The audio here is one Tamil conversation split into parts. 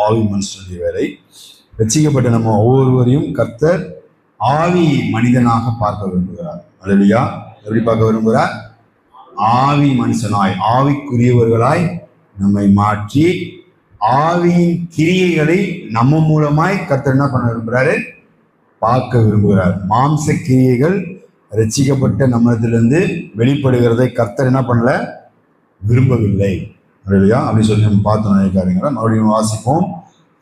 ஆவி மனுஷனுடைய வேலை. ரட்சிக்கப்பட்ட நம்ம ஒவ்வொருவரையும் கர்த்தர் ஆவி மனிதனாக பார்க்க விரும்புகிறார். அல்லேலூயா. எப்படி பார்க்க விரும்புகிறார்? ஆவி மனுஷனாய், ஆவிக்குரியவர்களாய் நம்மை மாற்றி ஆவியின் கிரியைகளை நம்ம மூலமாய் கர்த்தர் என்ன பண்ண விரும்புகிறாரு? பார்க்க விரும்புகிறார். மாம்ச கிரியைகள் ரட்சிக்கப்பட்ட நம்மிடத்திலிருந்து வெளிப்படுகிறதை கர்த்தர் என்ன பண்ணல? விரும்பவில்லை. இல்லையா? அப்படின்னு சொல்லி நம்ம பார்த்து நினைக்காதீங்களா? மறுபடியும் வாசிப்போம்.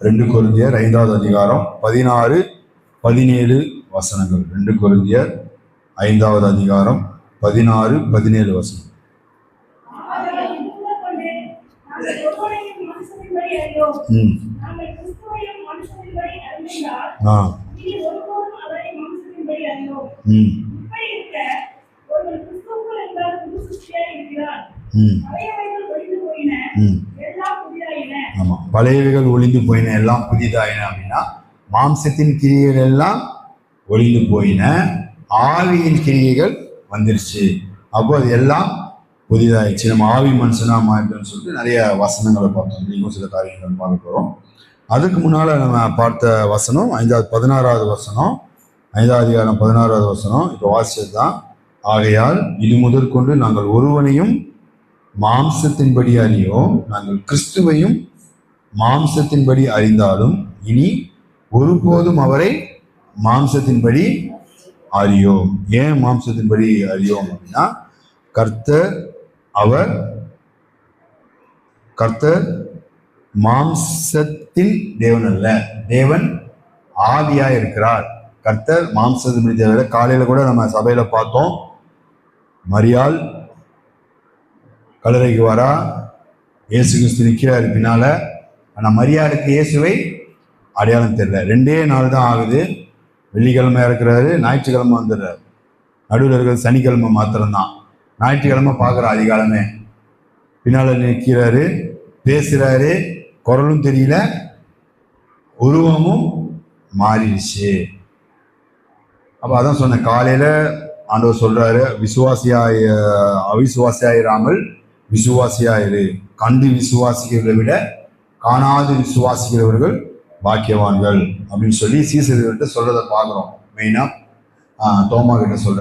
2 கொரிந்தியர் 5வது அதிகாரம் 16, 17 வசனங்கள். 2 கொரிந்தியர் 5வது அதிகாரம் 16, 17 வசனம். ஆமா, பழையவைகள் ஒளிந்து போயின, எல்லாம் புதிதாயின. அப்படின்னா மாம்சத்தின் கிரியைகள் எல்லாம் ஒளிந்து போயின, ஆவியின் கிரியைகள் வந்துருச்சு. அப்போ அது எல்லாம் புதிதாயிடுச்சு. நம்ம ஆவி மனுஷனா மாறிட்டோம்னு சொல்லிட்டு நிறைய வசனங்களை பார்த்தோம். இன்னைக்கும் சில காரியங்கள் பார்க்க போறோம். அதுக்கு முன்னால நம்ம பார்த்த வசனம் 16வது வசனம், 5வது அதிகாரம் 16வது வசனம் இப்போ வாசிச்சது தான். ஆகையால் இது முதற்கொண்டு நாங்கள் ஒருவனையும் மாம்சத்தின்படி அறியோம், நாங்கள் கிறிஸ்துவையும் மாம்சத்தின்படி அறிந்தாலும் இனி ஒருபோதும் அவரை மாம்சத்தின்படி அறியோம். ஏன் மாம்சத்தின்படி அறியோம் அப்படின்னா, கர்த்தர் மாம்சத்தின் தேவன் அல்ல, தேவன் ஆவியா இருக்கிறார். கர்த்தர் மாம்சத்தின்படி தேவன். காலையில கூட நம்ம சபையில பார்த்தோம், மரியாள் கல்லறைக்கு வரா, இயேசு கிறிஸ்து நிற்கிறாரு பின்னால. ஆனா மரியாளுக்கு இயேசுவை அடையாளம் தெரியல. 2 நாள் தான் ஆகுது. வெள்ளிக்கிழமை இருக்கிறாரு, ஞாயிற்றுக்கிழமை வந்துடுறாரு. நடுவில் இருக்கிற சனிக்கிழமை மாத்திரம்தான். ஞாயிற்றுக்கிழமை பார்க்குற அதிகாலமே பின்னால நிற்கிறாரு, பேசுறாரு, குரலும் தெரியல, உருவமும் மாறிடுச்சு. அப்ப அதான் சொன்ன, காலையில ஆண்டவர் சொல்றாரு, அவிசுவாசியாயிராமல் விசுவாசியாயிரு. கண்டு விசுவாசிக்கிறதை விட காணாது விசுவாசிக்கிறவர்கள் பாக்கியவான்கள் அப்படின்னு சொல்லி சீசர்கள்ட்ட சொல்றதை பார்க்குறோம். மெயினா தோமா கிட்ட சொல்ற